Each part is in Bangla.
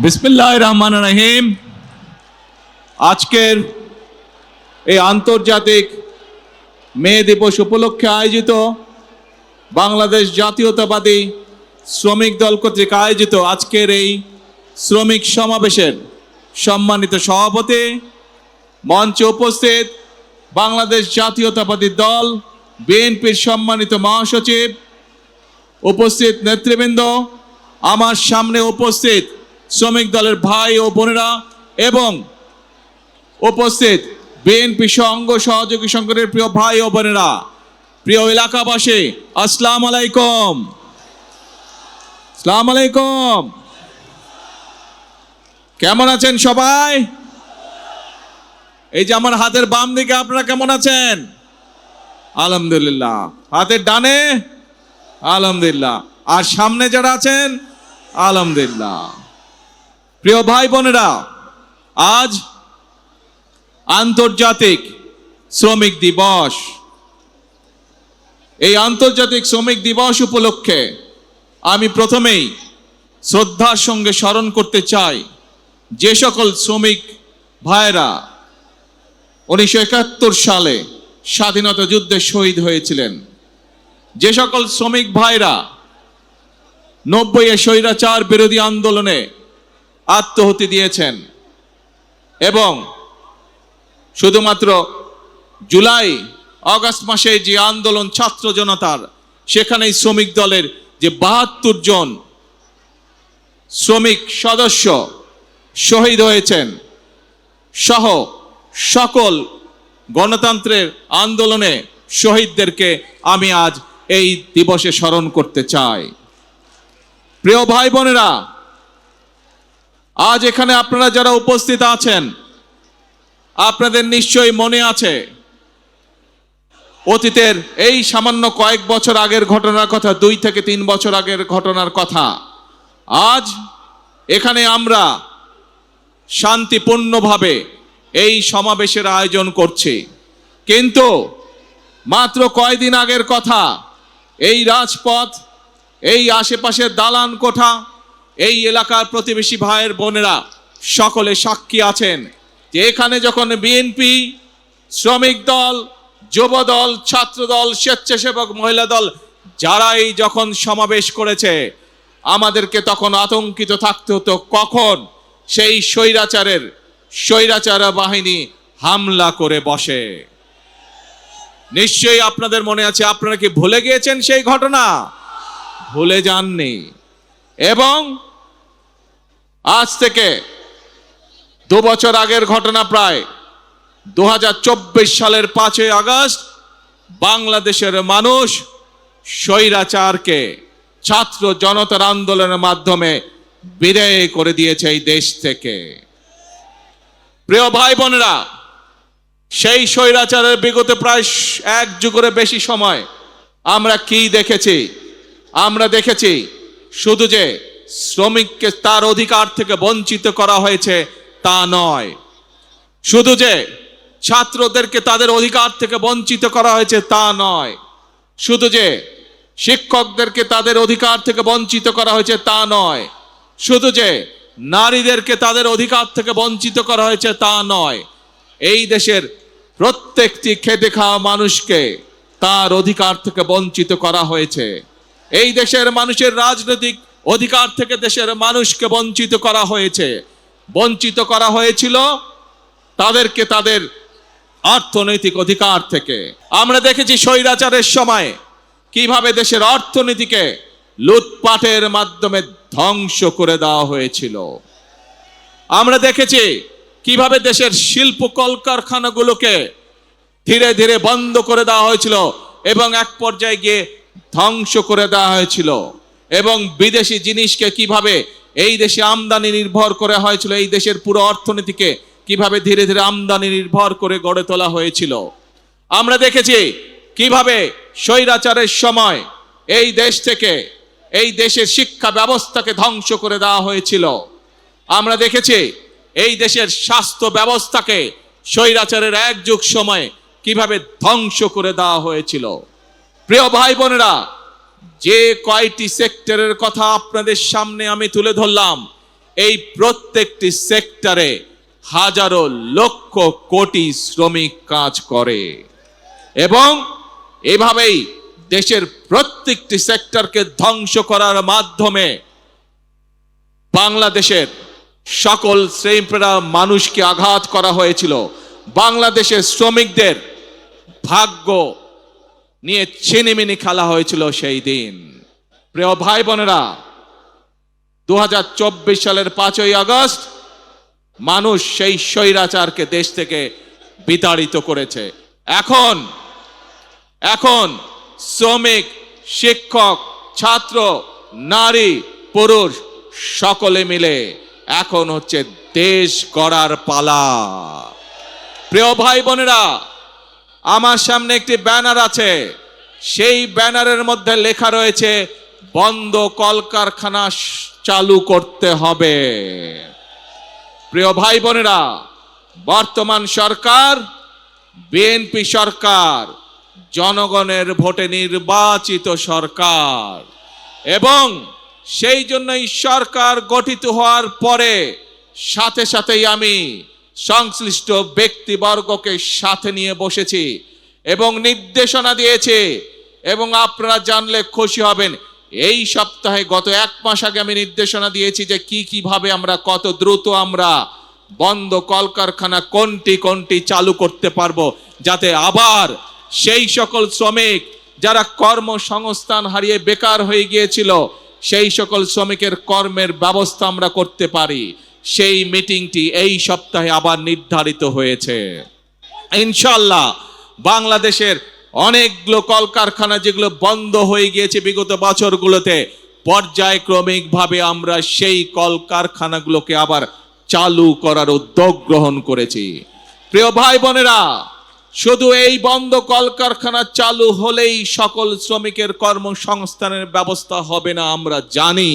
বিসমিল্লাহির রহমানির রহিম। আজকের এই আন্তর্জাতিক মে দিবস উপলক্ষে আয়োজিত বাংলাদেশ জাতীয়তাবাদী শ্রমিক দল কর্তৃক আয়োজিত আজকের এই শ্রমিক সমাবেশের সম্মানিত সভাপতি, মঞ্চে উপস্থিত বাংলাদেশ জাতীয়তাবাদী দল বিএনপির সম্মানিত মহাসচিব, উপস্থিত নেতৃবৃন্দ, আমার সামনে উপস্থিত শ্রমিক দলের ভাই ও বোনেরা এবং উপস্থিত বিএনপি অঙ্গ সহযোগী সংগঠনের প্রিয় ভাই ও বোনেরা, প্রিয় এলাকাবাসী, আসসালামু আলাইকুম। আসসালামু আলাইকুম। কেমন আছেন সবাই? এই যে আমার হাতের বাম দিকে আপনারা কেমন আছেন? আলহামদুলিল্লাহ। হাতের ডানে আলহামদুলিল্লাহ, আর সামনে যারা আছেন আলহামদুলিল্লাহ। প্রিয় ভাই বোনেরা, আজ আন্তর্জাতিক শ্রমিক দিবস। এই আন্তর্জাতিক শ্রমিক দিবস উপলক্ষে আমি প্রথমেই শ্রদ্ধার সঙ্গে স্মরণ করতে চাই যে সকল শ্রমিক ভাইরা 1971 সালে স্বাধীনতা যুদ্ধে শহীদ হয়েছিলেন, যে সকল শ্রমিক ভাইরা 90-এ স্বৈরাচার বিরোধী আন্দোলনে আত্মহতি দিয়েছেন এবং শুধুমাত্র জুলাই আগস্ট মাসে যে আন্দোলন ছাত্র জনতার, সেখানেই শ্রমিক দলের যে 72 জন শ্রমিক সদস্য শহীদ হয়েছেন সহ সকল গণতন্ত্রের আন্দোলনে শহীদদেরকে আমি আজ এই দিবসে স্মরণ করতে চাই। প্রিয় ভাই বোনেরা, আজ এখানে আপনারা যারা উপস্থিত আছেন, আপনাদের নিশ্চয়ই মনে আছে অতীতের এই সামান্য কয়েক বছর আগের ঘটনার কথা, 2 থেকে 3 বছর আগের ঘটনার কথা। আজ এখানে আমরা শান্তিপূর্ণভাবে এই সমাবেশের আয়োজন করছি, কিন্তু মাত্র কয়েকদিন আগের কথা, এই রাজপথ, এই আশেপাশের দালান কোঠা, এই এলাকার প্রতিবেশী ভাইয়ের বোনেরা সকলে সাক্ষী আছেন যে এখানে যখন বিএনপি, শ্রমিক দল, যুব দল, ছাত্র দল, স্বেচ্ছাসেবক মহিলা দল যারাই যখন সমাবেশ করেছে, আমাদেরকে তখন আতঙ্কিত থাকতে হতো কখন সেই স্বৈরাচার বাহিনী হামলা করে বসে। নিশ্চয়ই আপনাদের মনে আছে। আপনারা কি ভুলে গিয়েছেন সেই ঘটনা? ভুলে যাননি। এবং আজ থেকে 2 বছর আগের ঘটনা, প্রায় 2024 সালের 5ই আগস্ট বাংলাদেশের মানুষ স্বৈরাচারকে ছাত্র জনতার আন্দোলনের মাধ্যমে বিদায় করে দিয়েছে এই দেশ থেকে। প্রিয় ভাই বোনেরা, সেই স্বৈরাচারের বিগত প্রায় 1 যুগের বেশি সময় আমরা কি দেখেছি? আমরা দেখেছি শুধু যে শ্রমিককে তার অধিকার থেকে বঞ্চিত করা হয়েছে তা নয়, শুধু যে ছাত্রদেরকে তাদের অধিকার থেকে বঞ্চিত করা হয়েছে তা নয়, শুধু যে শিক্ষকদেরকে তাদের অধিকার থেকে বঞ্চিত করা হয়েছে তা নয়, শুধু যে নারীদেরকে তাদের অধিকার থেকে বঞ্চিত করা হয়েছে তা নয়, এই দেশের প্রত্যেকটি খেটে খাওয়া মানুষকে তার অধিকার থেকে বঞ্চিত করা হয়েছে। এই দেশের মানুষের রাজনৈতিক অধিকার থেকে দেশের মানুষকে বঞ্চিত করা হয়েছে। বঞ্চিত করা হয়েছিল তাদেরকে তাদের অর্থনৈতিক অধিকার থেকে। আমরা দেখেছি স্বৈরাচারের সময় কিভাবে দেশের অর্থনীতিকে লুটপাটের মাধ্যমে ধ্বংস করে দেওয়া হয়েছিল। আমরা দেখেছি কিভাবে দেশের শিল্প কলকারখানাগুলোকে ধীরে ধীরে বন্ধ করে দেওয়া হয়েছিল এবং এক পর্যায়ে গিয়ে ধ্বংস করে দেওয়া হয়েছিল, এবং বিদেশি জিনিসকে কিভাবে এই দেশে আমদানি নির্ভর করে হয়েছিল, এই দেশের পুরো অর্থনীতিকে কিভাবে ধীরে ধীরে আমদানি নির্ভর করে গড়ে তোলা হয়েছিল। আমরা দেখেছি কিভাবে স্বৈরাচারের সময় এই দেশ থেকে এই দেশের শিক্ষা ব্যবস্থাকে ধ্বংস করে দেওয়া হয়েছিল। আমরা দেখেছি এই দেশের স্বাস্থ্য ব্যবস্থাকে স্বৈরাচারের 1 যুগ সময় কিভাবে ধ্বংস করে দেওয়া হয়েছিল। প্রিয় ভাই বোনেরা, যে কয়টি সেক্টরের কথা আপনাদের সামনে আমি তুলে ধরলাম, এই প্রত্যেকটি সেক্টরে হাজারো লক্ষ কোটি শ্রমিক কাজ করে এবং এভাবেই দেশের প্রত্যেকটি সেক্টরকে ধ্বংস করার মাধ্যমে বাংলাদেশের সকল শ্রেণীপেরা মানুষকে আঘাত করা হয়েছিল। বাংলাদেশের শ্রমিকদের ভাগ্য নিয়ে ছিনিমিনি খেলা হয়েছিল সেই দিন। প্রিয় ভাই বোনেরা, 2024 সালের 5ই আগস্ট মানুষ সেই স্বৈরাচারকে দেশ থেকে বিতাড়িত করেছে। এখন শ্রমিক, শিক্ষক, ছাত্র, নারী, পুরুষ সকলে মিলে এখন হচ্ছে দেশ গড়ার পালা। প্রিয় ভাই বোনেরা, আমার সামনে একটি ব্যানার আছে, সেই ব্যানারের মধ্যে লেখা রয়েছে বন্ধ কলকারখানা চালু করতে হবে। প্রিয় ভাই বোনেরা, বর্তমান সরকার বিএনপি সরকার, জনগণের ভোটে নির্বাচিত সরকার এবং সেই জন্যই সরকার গঠিত হওয়ার পরে সাথে সাথেই আমি সংশ্লিষ্ট ব্যক্তিবর্গকে সাথে নিয়ে বসেছি এবং নির্দেশনা দিয়েছি এবং আপনারা জানলে খুশি হবেন, এই সপ্তাহে গত 1 মাস আগে আমি নির্দেশনা দিয়েছি যে কিভাবে আমরা কত দ্রুত আমরা বন্ধ কলকারখানা কোনটি চালু করতে পারবো, যাতে আবার সেই সকল শ্রমিক যারা কর্মসংস্থান হারিয়ে বেকার হয়ে গিয়েছিল সেই সকল শ্রমিকের কর্মের ব্যবস্থা আমরা করতে পারি। সেই মিটিংটি এই সপ্তাহে আবার নির্ধারিত হয়েছে। ইনশাআল্লাহ বাংলাদেশের অনেকগুলো কলকারখানা যেগুলো বন্ধ হয়ে গিয়েছে বিগত বছরগুলোতে, পর্যায়ক্রমিকভাবে আমরা সেই কলকারখানাগুলোকে আবার চালু করার উদ্যোগ গ্রহণ করেছি। প্রিয় ভাই বোনেরা, শুধু এই বন্ধ কলকারখানা চালু হলেই সকল শ্রমিকের কর্মসংস্থানের ব্যবস্থা হবে না, আমরা জানি।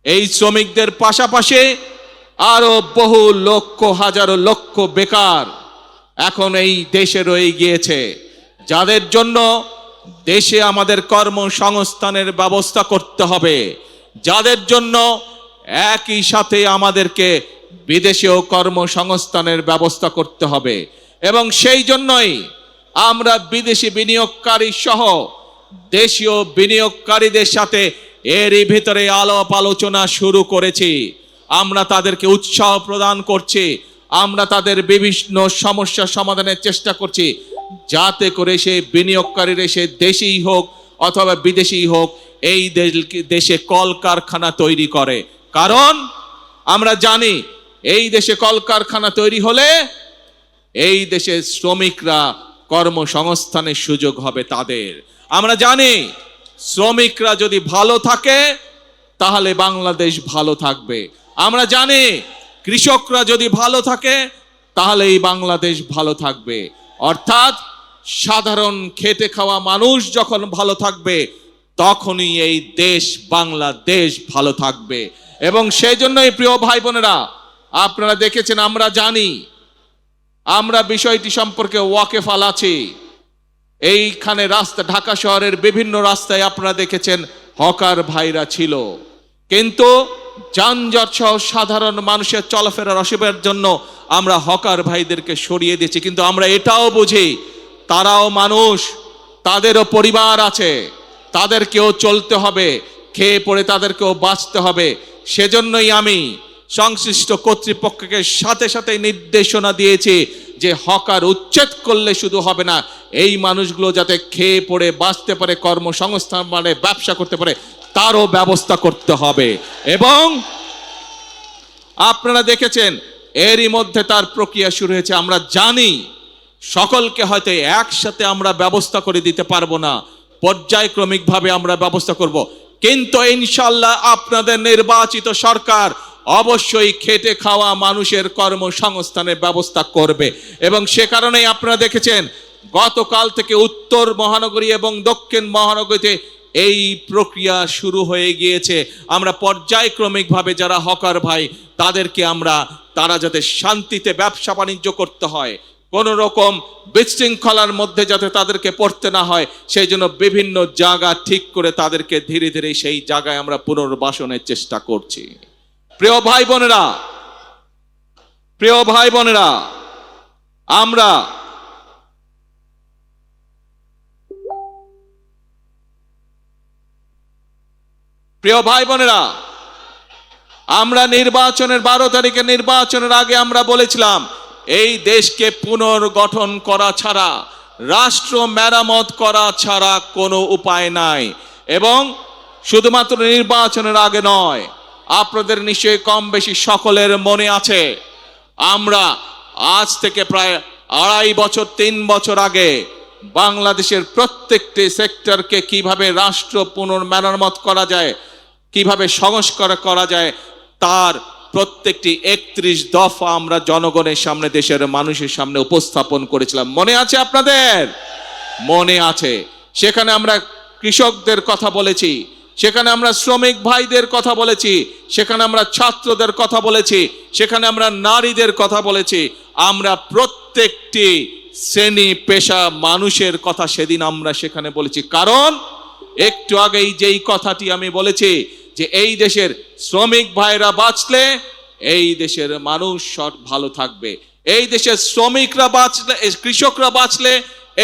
এই শ্রমিকদের পাশাপাশি আরো বহু লক্ষ, হাজারো লক্ষ বেকার এখন এই দেশে রয়ে গিয়েছে, যাদের জন্য দেশে আমাদের কর্মসংস্থানের ব্যবস্থা করতে হবে, যাদের জন্য একই সাথে আমাদেরকে বিদেশেও কর্মসংস্থানের ব্যবস্থা করতে হবে। এবং সেই জন্যই আমরা বিদেশি বিনিয়োগকারী সহ দেশীয় বিনিয়োগকারীদের সাথে এরই ভিতরে আলাপ আলোচনা শুরু করেছি। আমরা তাদেরকে উৎসাহ প্রদান করছি, আমরা তাদের বিভিন্ন সমস্যা সমাধানের চেষ্টা করছি, যাতে করে সে বিনিয়োগকারীরা সে দেশেই হোক অথবা বিদেশি হোক এই দেশে কলকারখানা তৈরি করে। কারণ আমরা জানি এই দেশে কলকারখানা তৈরি হলে এই দেশের শ্রমিকরা কর্মসংস্থানের সুযোগ হবে তাদের। আমরা জানি শ্রমিকরা যদি ভালো থাকে তাহলে বাংলাদেশ ভালো থাকবে। আমরা জানি কৃষকরা যদি ভালো থাকে তাহলে এই বাংলাদেশ ভালো থাকবে। অর্থাৎ সাধারণ খেটে খাওয়া মানুষ যখন ভালো থাকবে তখনই এই দেশ বাংলাদেশ ভালো থাকবে। এবং সেই জন্যই প্রিয় ভাই বোনেরা, আপনারা দেখেছেন, আমরা জানি, আমরা বিষয়টি সম্পর্কে ওয়াকিফাল আছি। এইখানে রাস্তা, ঢাকা শহরের বিভিন্ন রাস্তায় আপনারা দেখেছেন হকার ভাইরা ছিল, কিন্তু যানজট সহ সাধারণ মানুষের চলাফেরার অসুবিধার জন্য আমরা হকার ভাইদেরকে সরিয়ে দিয়েছি। কিন্তু আমরা এটাও বুঝি তারাও মানুষ, তাদেরও পরিবার আছে, তাদেরকেও চলতে হবে, খেয়ে পড়ে তাদেরকেও বাঁচতে হবে। সেজন্যই আমি সংশ্লিষ্ট কর্তৃপক্ষকে সাথে সাথে নির্দেশনা দিয়েছি যে হকার উচ্ছেদ করলে শুধু হবে না, এই মানুষগুলো যাতে খেয়ে পড়ে বাঁচতে পারে, কর্মসংস্থান মানে ব্যবসা করতে পারে, তারও ব্যবস্থা করতে হবে। এবং আপনারা দেখেছেন এরই মধ্যে তার প্রক্রিয়া শুরু হয়েছে। আমরা জানি সকলকে হয়তো একসাথে আমরা ব্যবস্থা করে দিতে পারবো না, পর্যায়ক্রমিকভাবে আমরা ব্যবস্থা করব, কিন্তু ইনশাআল্লাহ আপনাদের নির্বাচিত সরকার অবশ্যই খেটে খাওয়া মানুষের কর্মসংস্থানের ব্যবস্থা করবে। এবং সে কারণেই আপনারা দেখেছেন গতকাল থেকে উত্তর মহানগরী এবং দক্ষিণ মহানগরীতে এই প্রক্রিয়া শুরু হয়ে গিয়েছে। আমরা পর্যায়ক্রমিকভাবে যারা হকার ভাই তাদেরকে তারা যাতে শান্তিতে ব্যবসা বাণিজ্য করতে হয়, কোন রকম বিশৃঙ্খলার মধ্যে যাতে তাদেরকে পড়তে না হয়, সেই জন্য বিভিন্ন জায়গা ঠিক করে তাদেরকে ধীরে ধীরে সেই জায়গায় আমরা পুনর্বাসনের চেষ্টা করছি। প্রিয় ভাই বোনেরা, প্রিয় ভাই বোনেরা, আমরা প্রিয় ভাই বোনেরা, আমরা নির্বাচনের 12 তারিখে নির্বাচনের আগে আমরা বলেছিলাম এই দেশকে পুনর্গঠন করা ছাড়া, রাষ্ট্র মেরামত করা ছাড়া কোনো উপায় নাই। এবং শুধুমাত্র নির্বাচনের আগে নয়, আপনাদের নিশ্চয়ই কম বেশি সকলের মনে আছে, আমরা আজ থেকে প্রায় 2.5 বছর 3 বছর আগে বাংলাদেশের প্রত্যেকটি সেক্টরকে কিভাবে রাষ্ট্র পুনর্মেরামত করা যায়, কিভাবে সংস্কার করা যায়, তার প্রত্যেকটি 31 দফা আমরা জনগণের সামনে, দেশের মানুষের সামনে উপস্থাপন করেছিলাম। মনে আছে আপনাদের? মনে আছে। সেখানে আমরা কৃষকদের কথা বলেছি, সেখানে আমরা শ্রমিক ভাইদের কথা বলেছি, সেখানে আমরা ছাত্রদের কথা বলেছি, সেখানে আমরা নারীদের কথা বলেছি, আমরা প্রত্যেকটি শ্রেণী পেশা মানুষের কথা সেদিন আমরা সেখানে বলেছি। কারণ একটু আগেই যেই কথাটি আমি বলেছি যে এই দেশের শ্রমিক ভাইরা বাঁচলে এই দেশের মানুষ ভালো থাকবে, এই দেশের শ্রমিকরা বাঁচলে, কৃষকরা বাঁচলে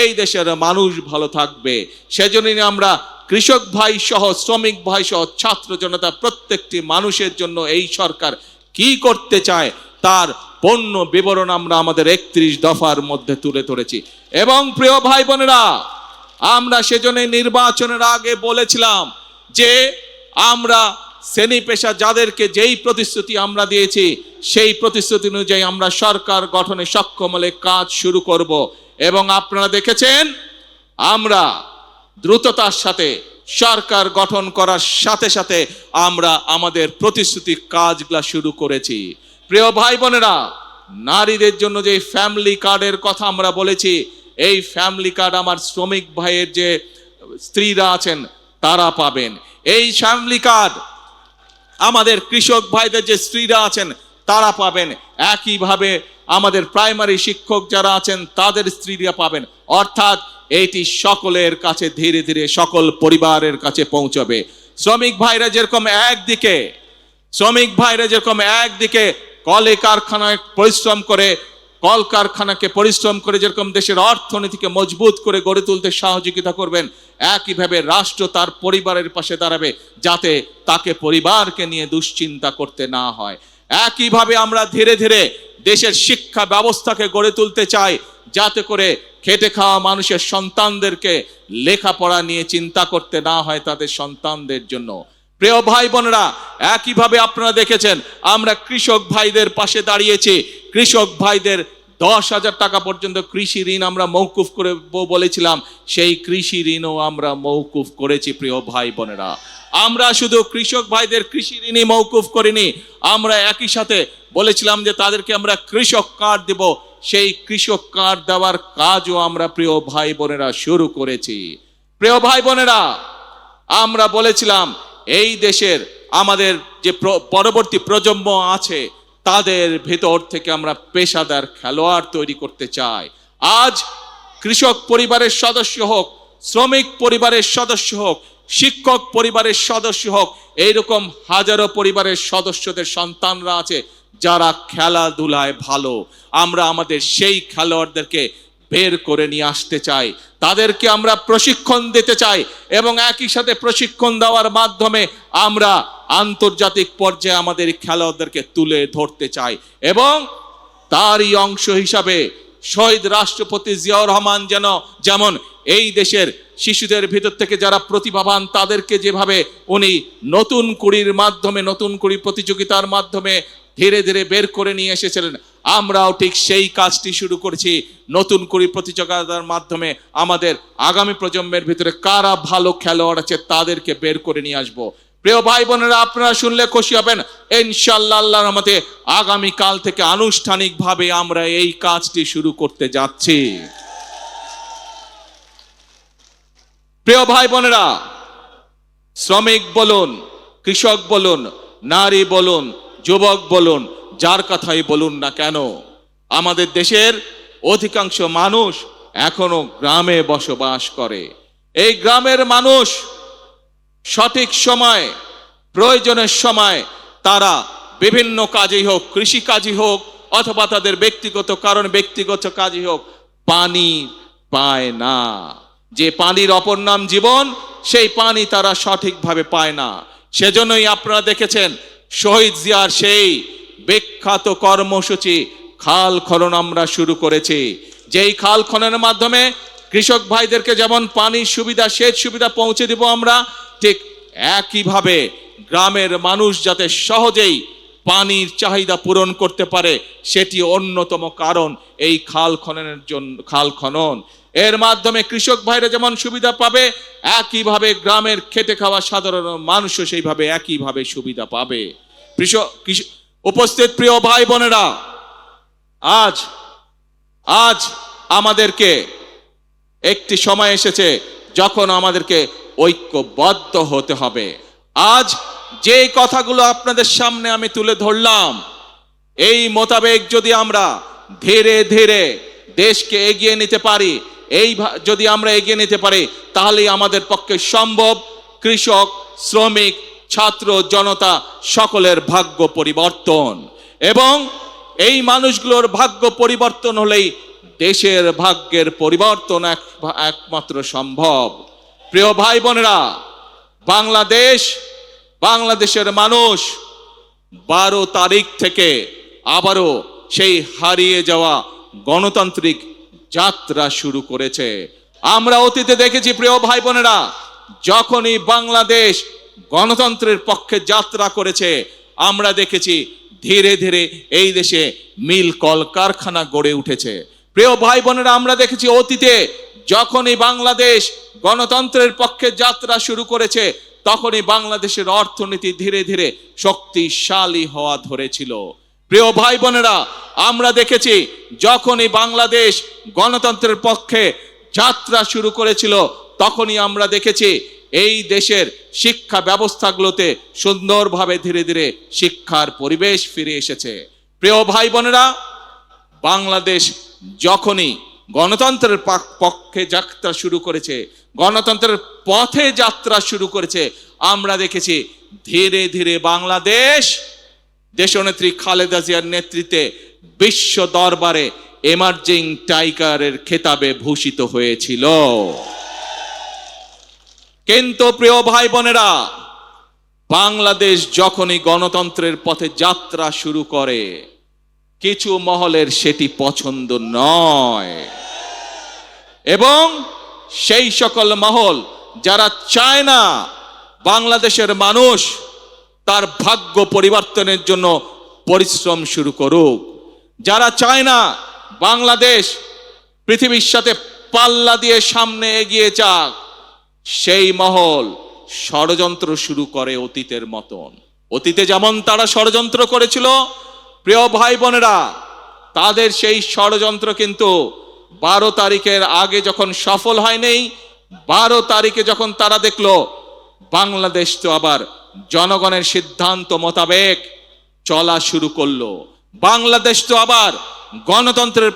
এই দেশের মানুষ ভালো থাকবে। সেজন্যই আমরা কৃষক ভাই সহ, শ্রমিক ভাই সহ, ছাত্র জনতা প্রত্যেকটি মানুষের জন্য এই সরকার কি করতে চায় তার পূর্ণ বিবরণ আমরা আমাদের 31 দফার মধ্যে তুলে ধরেছি। এবং প্রিয় ভাই বোনেরা, আমরা সেজন্য নির্বাচনের আগে বলেছিলাম যে আমরা শ্রেণী পেশা যাদেরকে যেই প্রতিশ্রুতি আমরা দিয়েছি সেই প্রতিশ্রুতি অনুযায়ী আমরা সরকার গঠনে সক্ষম হলে কাজ শুরু করব। এবং আপনারা দেখেছেন আমরা দ্রুততার সাথে সরকার গঠন করার সাথে সাথে আমরা আমাদের প্রতিশ্রুতি কাজগুলা শুরু করেছি। প্রিয় ভাই বোনেরা, নারীদের জন্য যে ফ্যামিলি কার্ডের কথা আমরা বলেছি, এই ফ্যামিলি কার্ড আমার শ্রমিক ভাইয়ের যে স্ত্রীরা আছেন তারা পাবেন। এই ফ্যামিলি কার্ড আমাদের কৃষক ভাইদের যে স্ত্রীরা আছেন তারা পাবেন। একইভাবে আমাদের প্রাইমারি শিক্ষক যারা আছেন তাদের স্ত্রীরা পাবেন। অর্থাৎ এটি সকলের কাছে ধীরে ধীরে সকল পরিবারের কাছে পৌঁছবে। শ্রমিক ভাইরা যেরকম একদিকে কলে কারখানায় পরিশ্রম করে, কলকারখানাকে পরিশ্রম করে যেরকম দেশের অর্থনীতিকে মজবুত করে গড়ে তুলতে সহযোগিতা করবেন, একইভাবে রাষ্ট্র তার পরিবারের পাশে দাঁড়াবে যাতে তাকে পরিবারকে নিয়ে দুশ্চিন্তা করতে না হয়। একইভাবে আমরা ধীরে ধীরে দেশের শিক্ষা ব্যবস্থাকে গড়ে তুলতে চাই যাতে করে খেটে খাওয়া মানুষের সন্তানদেরকে লেখাপড়া নিয়ে চিন্তা করতে না হয় তাদের সন্তানদের জন্য। প্রিয় ভাই বোনেরা, একইভাবে আপনারা দেখেছেন আমরা কৃষক ভাইদের পাশে দাঁড়িয়েছি। কৃষক ভাইদের 10,000 টাকা পর্যন্ত কৃষি ঋণ আমরা মওকুফ করে বলেছিলাম, সেই কৃষি ঋণও আমরা মওকুফ করেছি। প্রিয় ভাই বোনেরা, আমরা শুধু কৃষক ভাইদের কৃষি ঋণই মওকুফ করিনি, আমরা একই সাথে বলেছিলাম যে তাদেরকে আমরা কৃষক কার্ড দেব। সেই কৃষক কার্ড দেওয়ার কাজও আমরা প্রিয় ভাই বোনেরা শুরু করেছি। প্রিয় ভাই বোনেরা, আমরা বলেছিলাম এই দেশের আমাদের যে পরবর্তী প্রজন্ম আছে তাদের ভেতর থেকে আমরা পেশাদার খেলোয়াড় তৈরি করতে চাই। আজ কৃষক পরিবারের সদস্য হোক, শ্রমিক পরিবারের সদস্য হোক, শিক্ষক পরিবারের সদস্য হোক, এইরকম হাজারো পরিবারের সদস্যদের সন্তানরা আছে যারা খেলাধুলায় ভালো। আমরা আমাদের সেই খেলোয়াড়দেরকে বের করে নিয়ে আসতে চাই, তাদেরকে আমরা প্রশিক্ষণ দিতে চাই এবং একই সাথে প্রশিক্ষণ দেওয়ার মাধ্যমে আমরা আন্তর্জাতিক পর্যায়ে আমাদের খেলোয়াড়দেরকে তুলে ধরতে চাই। এবং তারই অংশ হিসাবে শহীদ রাষ্ট্রপতি জিয়াউর রহমান যেমন এই দেশের শিশুদের ভিতর থেকে যারা প্রতিভাবান তাদেরকে যেভাবে উনি নতুন কুড়ির মাধ্যমে, নতুন কুড়ি প্রতিযোগিতার মাধ্যমে ধীরে ধীরে বের করে নিয়ে এসেছিলেন, আমরাও ঠিক সেই কাজটি শুরু করেছি। নতুন কুড়ি প্রতিযোগিতার মাধ্যমে আমাদের আগামী প্রজন্মের ভিতরে কারা ভালো খেলোয়াড় আছে তাদেরকে বের করে নিয়ে আসবো। প্রিয় ভাই বোনেরা, আপনারা শুনলে খুশি হবেন, ইনশাআল্লাহ আল্লাহর রহমতে আগামী কাল থেকে আনুষ্ঠানিকভাবে আমরা এই কাজটি শুরু করতে যাচ্ছি। প্রিয় ভাই বোনেরা, শ্রমিক বলুন, কৃষক বলুন, নারী বলুন, যুবক বলুন, যার কথাই বলুন না কেন, আমাদের দেশের অধিকাংশ মানুষ এখনো গ্রামে বসবাস করে। এই গ্রামের মানুষ সঠিক সময়, প্রয়োজনের সময় তারা বিভিন্ন কাজেই হোক, কৃষি কাজই হোক অথবা তাদের ব্যক্তিগত কারণ ব্যক্তিগত কাজই হোক, পানি পায় না। যে পানির অপর নাম জীবন, সেই পানি তারা সঠিকভাবে পায় না। সেজন্যই আপনারা দেখেছেন শহীদ জিয়ার সেই বিখ্যাত কর্মসূচি খাল খনন আমরা শুরু করেছি। যেই খাল খননের মাধ্যমে কৃষক ভাইদেরকে যেমন পানির সুবিধা, সেচ সুবিধা পৌঁছে দিব আমরা, ঠিক একইভাবে গ্রামের মানুষ যাতে সহজেই পানির চাহিদা পূরণ করতে পারে, সেটি অন্যতম কারণ এই খাল খননের জন্য। খাল খনন এর মাধ্যমে কৃষক ভাইরা যেমন সুবিধা পাবে, একইভাবে গ্রামের খেটে খাওয়া সাধারণ মানুষও সেইভাবে একইভাবে সুবিধা পাবে। উপস্থিত প্রিয় ভাই বোনেরা, আজ আজ আমাদেরকে একটি সময় এসেছে যখন আমাদেরকে ঐক্যবদ্ধ হতে হবে। আজ যে কথাগুলো আপনাদের সামনে আমি তুলে ধরলাম, এই মোতাবেক যদি আমরা ধীরে ধীরে দেশকে এগিয়ে নিতে পারি, যদি আমরা এগিয়ে নিতে পারি, তাহলেই আমাদের পক্ষে সম্ভব কৃষক, শ্রমিক, ছাত্র, জনতা সকলের ভাগ্য পরিবর্তন। এবং এই মানুষগুলোর ভাগ্য পরিবর্তন হলেই দেশের ভাগ্যের পরিবর্তন একমাত্র সম্ভব। প্রিয় ভাই বোনেরা, বাংলাদেশের মানুষ 12 তারিখ থেকে আবারও সেই হারিয়ে যাওয়া গণতান্ত্রিক যাত্রা শুরু করেছে। আমরা অতীতে দেখেছি প্রিয় ভাই বোনেরা, যখনই বাংলাদেশ গণতন্ত্রের পক্ষে যাত্রা করেছে, আমরা দেখেছি ধীরে ধীরে এই দেশে মিল কলকারখানা গড়ে উঠেছে। প্রিয় ভাই বোনেরা, আমরা দেখেছি অতীতে যখনই বাংলাদেশ গণতন্ত্রের পক্ষে যাত্রা শুরু করেছে, তখনই বাংলাদেশের অর্থনীতি ধীরে ধীরে শক্তিশালী হওয়া ধরেছিল। প্রিয় ভাই বোনেরা, আমরা দেখেছি যখনই বাংলাদেশ গণতন্ত্রের পক্ষে যাত্রা শুরু করেছিল, তখনই আমরা দেখেছি এই দেশের শিক্ষা ব্যবস্থাগুলোতে সুন্দরভাবে ধীরে ধীরে শিক্ষার পরিবেশ ফিরে এসেছে। প্রিয় ভাই বোনেরা, বাংলাদেশ যখনই গণতন্ত্রের পক্ষে যাত্রা শুরু করেছে, গণতন্ত্রের পথে যাত্রা শুরু করেছে, আমরা দেখেছি ধীরে ধীরে বাংলাদেশ দেশনেত্রী খালেদা জিয়ার নেতৃত্বে বিশ্ব দরবারে এমার্জিং টাইগারের খেতাবে ভূষিত হয়েছিল। কিন্তু প্রিয় ভাই বোনেরা, বাংলাদেশ যখনই গণতন্ত্রের পথে যাত্রা শুরু করে, কিছু মহলের সেটি পছন্দ নয়। এবং সেই সকল মহল যারা চায় না বাংলাদেশের মানুষ তার ভাগ্য পরিবর্তনের জন্য পরিশ্রম শুরু করুক, যারা চায় না বাংলাদেশ পৃথিবীর সাথে পাল্লা দিয়ে সামনে এগিয়ে যাক, সেই মহল ষড়যন্ত্র শুরু করে অতীতের মতন। অতীতে যেমন তারা ষড়যন্ত্র করেছিল, প্রিয় ভাই বোনেরা, তাদের সেই ষড়যন্ত্র কিন্তু 12 তারিখের আগে যখন সফল হয়নি, 12 তারিখে যখন তারা দেখলো বাংলাদেশ তো আবার জনগণের সিদ্ধান্ত মোতাবেক চলা শুরু করলো, বাংলাদেশ তো আবার গণতন্ত্রের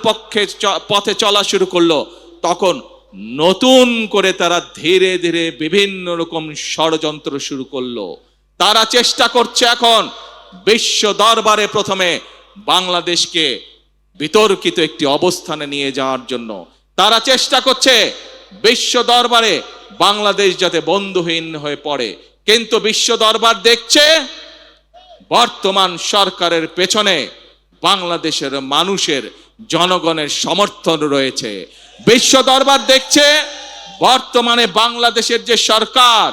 পথে চলা শুরু করলো, তখন নতুন করে তারা ধীরে ধীরে বিভিন্ন রকম ষড়যন্ত্র শুরু করলো। তারা চেষ্টা করছে এখন বিশ্ব দরবারে প্রথমে বাংলাদেশকে বিতর্কিত একটি অবস্থানে নিয়ে যাওয়ার জন্য। তারা চেষ্টা করছে বিশ্ব দরবারে বাংলাদেশ যাতে বন্ধুহীন হয়ে পড়ে। কিন্তু বিশ্ব দরবার দেখছে বর্তমান সরকারের পেছনে বাংলাদেশের মানুষের, জনগণের সমর্থন রয়েছে। বিশ্ব দরবার দেখছে বর্তমানে বাংলাদেশের যে সরকার,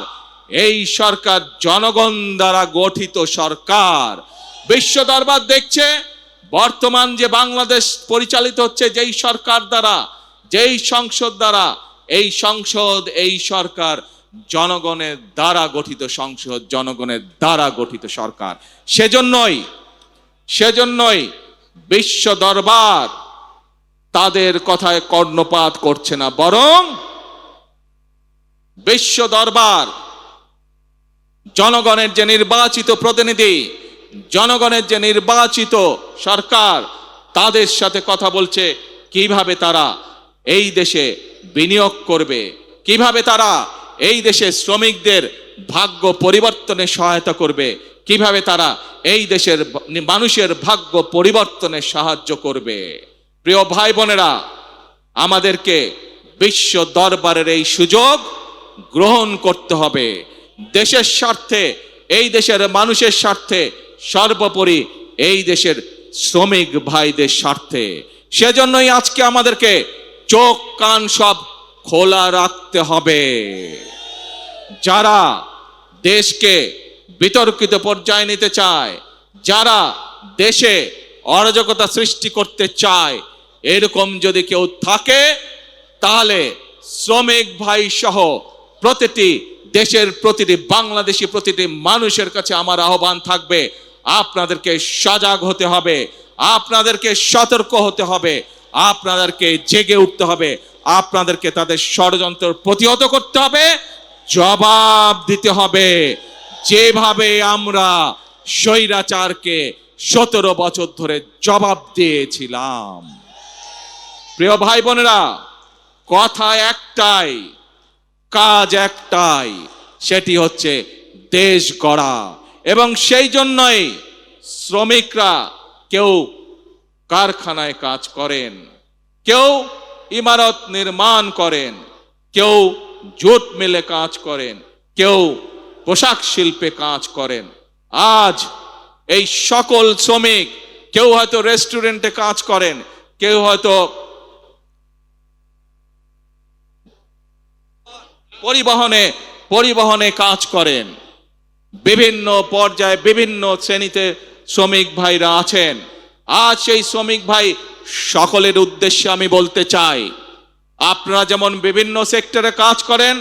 এই সরকার জনগণ দ্বারা গঠিত সরকার। বিশ্ব দরবার দেখছে বর্তমান যে বাংলাদেশ পরিচালিত হচ্ছে যেই সরকার দ্বারা, যেই সংসদ দ্বারা, এই সংসদ, এই সরকার জনগণের দ্বারা গঠিত সংসদ, জনগণের দ্বারা গঠিত সরকার। সেজন্যই বিশ্ব দরবার তাদের কথায় কর্ণপাত করছে না, বরং বিশ্ব দরবার জনগণের যে নির্বাচিত প্রতিনিধি, জনগণের যে নির্বাচিত সরকার, তাদের সাথে কথা বলছে কিভাবে তারা এই দেশে বিনিয়োগ করবে, কিভাবে তারা এই দেশে শ্রমিকদের ভাগ্য পরিবর্তনে সহায়তা করবে, কিভাবে তারা এই দেশের মানুষের ভাগ্য পরিবর্তনে সাহায্য করবে। প্রিয় ভাই বোনেরা, আমাদেরকে বিশ্ব দরবারের এই সুযোগ গ্রহণ করতে হবে। দেশের স্বার্থে, এই দেশের মানুষের স্বার্থে, সর্বোপরি এই দেশের শ্রমিক ভাইদের স্বার্থে। সেজন্যই আজকে আমাদেরকে চোখ কান সব খোলা রাখতে হবে। যারা দেশকে বিতর্কিত পর্যায়ে নিতে চায়, যারা দেশে অরাজকতা সৃষ্টি করতে চায়, এরকম যদি কেউ থাকে, তাহলে শ্রমিক ভাই সহ প্রতিটি দেশের প্রতিটি বাংলাদেশি প্রতিটি মানুষের কাছে আমার আহ্বান থাকবে, আপনাদেরকে সজাগ হতে হবে, আপনাদেরকে সতর্ক হতে হবে, আপনাদেরকে জেগে উঠতে হবে, আপনাদেরকে তাদের ষড়যন্ত্র প্রতিহত করতে হবে, জবাব দিতে হবে। যেভাবে আমরা স্বৈরাচারকে 17 বছর ধরে জবাব দিয়েছিলাম। প্রিয় ভাই বোনেরা, কথা একটাই, কাজ একটাই, সেটি হচ্ছে দেশ গড়া। এবং সেই জন্যই শ্রমিকরা কেউ কারখানায় কাজ করেন, কেউ ইমারত নির্মাণ করেন, কেউ জুট মিলে কাজ করেন, কেউ পোশাক শিল্পে কাজ করেন। আজ এই সকল শ্রমিক, কেউ হয়তো রেস্টুরেন্টে কাজ করেন, কেউ হয়তো পরিবহনে কাজ করেন, বিভিন্ন পর্যায়ে বিভিন্ন শ্রেণীতে শ্রমিক ভাইরা আছেন। আজ সেই শ্রমিক ভাই সকলের উদ্দেশ্যে আমি বলতে চাই, আপনারা যেমন বিভিন্ন সেক্টরে কাজ করেন,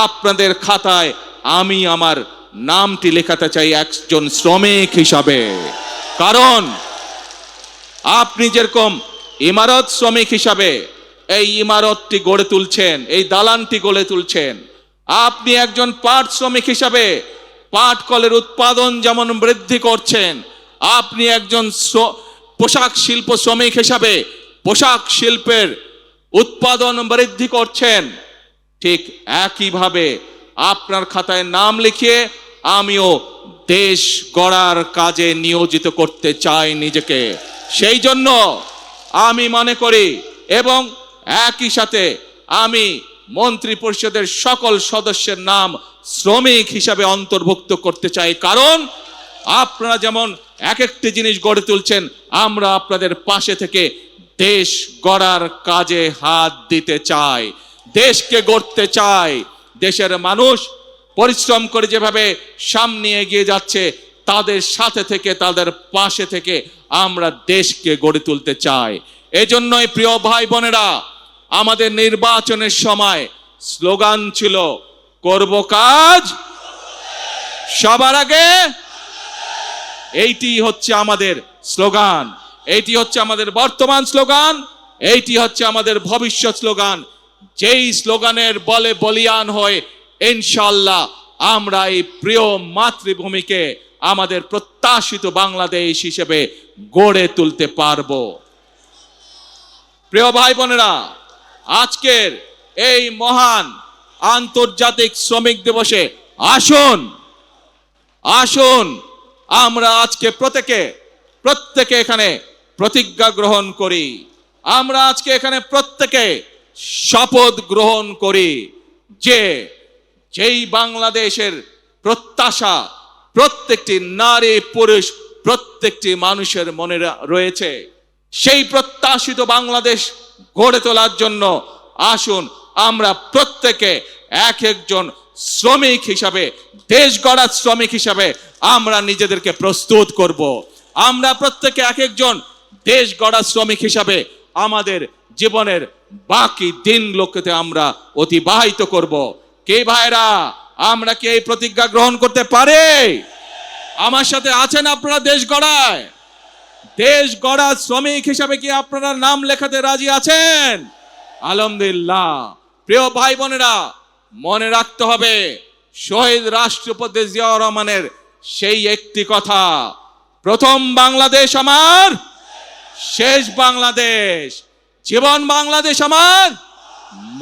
আপনাদের খাতায় আমি আমার নামটি লেখাতে চাই একজন শ্রমিক হিসাবে। কারণ আপনি যেরকম ইমারত শ্রমিক হিসাবে এই ইমারতটি গড়ে তুলছেন, এই দালানটি গড়ে তুলছেন, আপনি একজন পাট শ্রমিক হিসাবে পাট কলের উৎপাদন যেমন বৃদ্ধি করছেন, আপনি একজন পোশাক শিল্প শ্রমিক হিসাবে পোশাক শিল্পের উৎপাদন বৃদ্ধি করছেন, ঠিক একইভাবে আপনার খাতায় নাম লিখিয়ে আমিও দেশ গড়ার কাজে নিয়োজিত করতে চাই নিজেকে। সেই জন্য আমি মনে করি, এবং একই সাথে আমি মন্ত্রী পরিষদের সকল সদস্যের নাম শ্রমিক হিসাবে অন্তর্ভুক্ত করতে চাই। কারণ আপনারা যেমন এক একটি জিনিস গড়ে তুলছেন, আমরা আপনাদের পাশে থেকে দেশ গড়ার কাজে হাত দিতে চাই, দেশকে গড়তে চাই। দেশের মানুষ পরিশ্রম করে যেভাবে সামনে এগিয়ে যাচ্ছে, তাদের সাথে থেকে, তাদের পাশে থেকে আমরা দেশকে গড়ে তুলতে চাই। এজন্যই প্রিয় ভাই বোনেরা, আমাদের নির্বাচনের সময় স্লোগান ছিল, করব কাজ সবার আগে। এইটি হচ্ছে আমাদের স্লোগান, এইটি হচ্ছে আমাদের বর্তমান স্লোগান, এইটি হচ্ছে আমাদের ভবিষ্যৎ স্লোগান। যেই স্লোগানের বলে বলিয়ান হয়ে ইনশাআল্লাহ আমরা এই প্রিয় মাতৃভূমিকে আমাদের প্রত্যাশিত বাংলাদেশ হিসেবে গড়ে তুলতে পারবো। প্রিয় ভাই বোনেরা, আজকের এই মহান আন্তর্জাতিক শ্রমিক দিবসে আসুন আসুন আমরা আজকে প্রত্যেকে এখানে প্রতিজ্ঞা গ্রহণ করি, আমরা আজকে এখানে প্রত্যেকে শপথ গ্রহণ করি যে যেই বাংলাদেশের প্রত্যাশা প্রত্যেকটি নারী পুরুষ প্রত্যেকটি মানুষের মনে রয়েছে, সেই প্রত্যাশিত বাংলাদেশ গড়ে তোলার জন্য আসুন আমরা প্রত্যেকে এক একজন শ্রমিক হিসাবে, দেশ গড়ার শ্রমিক হিসাবে আমরা নিজেদেরকে প্রস্তুত করব। আমরা প্রত্যেকে এক একজন দেশ গড়ার শ্রমিক হিসাবে আমাদের জীবনের বাকি দিনগুলোকে আমরা অতিবাহিত করব। কে ভাইরা, আমরা কি এই প্রতিজ্ঞা গ্রহণ করতে পারি? আমার সাথে আছেন আপনারা দেশ গড়ায়? দেশ গড়ার শ্রমিক হিসাবে কি আপনারা নাম লেখাতে রাজি আছেন? আলহামদুলিল্লাহ। প্রিয় ভাই বোনেরা, মনে রাখতে হবে শহীদ রাষ্ট্রপতি জিয়াউর রহমানের সেই একটি কথা, প্রথম বাংলাদেশ আমার, শেষ বাংলাদেশ, জীবন বাংলাদেশ আমার,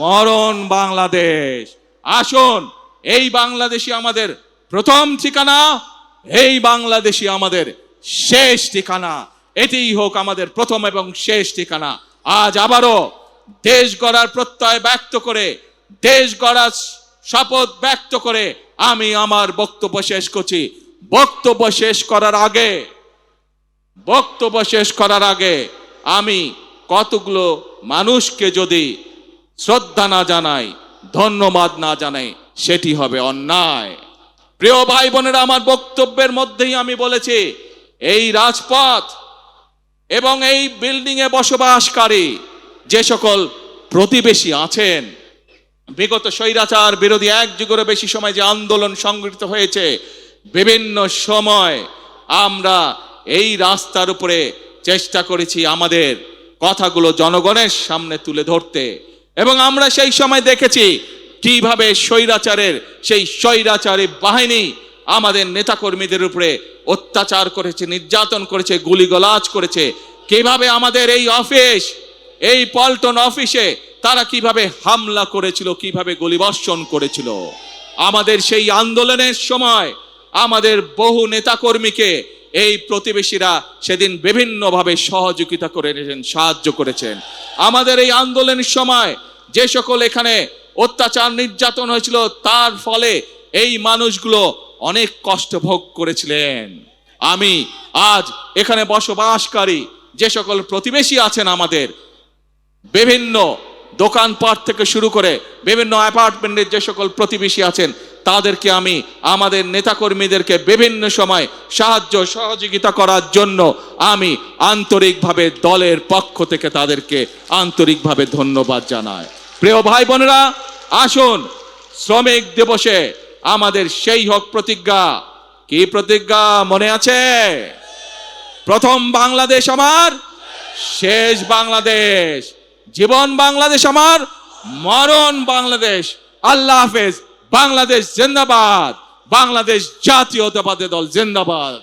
মরণ বাংলাদেশ। আসুন এই বাংলাদেশই আমাদের প্রথম ঠিকানা, এই বাংলাদেশই আমাদের শেষ ঠিকানা, এটিই হোক আমাদের প্রথম এবং শেষ ঠিকানা। আজ আবারও দেশ গড়ার প্রত্যয় ব্যক্ত করে, দেশ গড়ার শপথ ব্যক্ত করে আমি আমার বক্তব্য শেষ করছি। বক্তব্য শেষ করার আগে আমি কতগুলো মানুষকে যদি শ্রদ্ধা না জানাই, ধন্যবাদ না জানাই, সেটি হবে অন্যায়। প্রিয় ভাই বোনেরা, আমার বক্তব্যের মধ্যেই আমি বলেছি, এই রাজপথ এবং এই বিল্ডিং এ বসবাসকারী যে সকল প্রতিবেশী আছেন, বিগত স্বৈরাচার বিরোধী 1 যুগেরও বেশি সময় যে আন্দোলন সংগঠিত হয়েছে, বিভিন্ন সময় আমরা এই রাস্তার উপরে চেষ্টা করেছি আমাদের কথাগুলো জনগণের সামনে তুলে ধরতে, এবং আমরা সেই সময় দেখেছি কিভাবে সেই স্বৈরাচারী বাহিনী আমাদের নেতাকর্মীদের উপরে অত্যাচার করেছে, নির্যাতন করেছে, গুলিগলাজ করেছে, কিভাবে আমাদের এই পল্টন অফিসে তারা কিভাবে হামলা করেছিল, কিভাবে গুলিবর্ষণ করেছিল। আমাদের সেই আন্দোলনের সময় আমাদের বহু নেতাকর্মীকে এই প্রতিবেশীরা সেদিন বিভিন্নভাবে সহযোগিতা করেছেন, সাহায্য করেছেন। আমাদের এই আন্দোলনের সময় যে সকল এখানে অত্যাচার নির্যাতন হয়েছিল, তার ফলে এই মানুষগুলো অনেক কষ্ট ভোগ করেছিলেন। আমি আজ এখানে বসবাসকারী যে সকল প্রতিবেশী আছেন, আমাদের বিভিন্ন দোকানপাট থেকে শুরু করে বিভিন্ন অ্যাপার্টমেন্টের যে সকল প্রতিবেশী আছেন, তাদেরকে আমি আমাদের নেতাকর্মীদেরকে বিভিন্ন সময় সাহায্য সহযোগিতা করার জন্য আমি আন্তরিকভাবে দলের পক্ষ থেকে তাদেরকে আন্তরিকভাবে ধন্যবাদ জানাই। প্রিয় ভাই বোনেরা, আসুন শ্রমিক দিবসে আমাদের সেই হোক প্রতিজ্ঞা। কি প্রতিজ্ঞা মনে আছে? প্রথম বাংলাদেশ আমার, শেষ বাংলাদেশ। জীবন বাংলাদেশ আমার, মরণ বাংলাদেশ। আল্লাহ হাফেজ। বাংলাদেশ জিন্দাবাদ। বাংলাদেশ জাতীয়তাবাদী দল জিন্দাবাদ।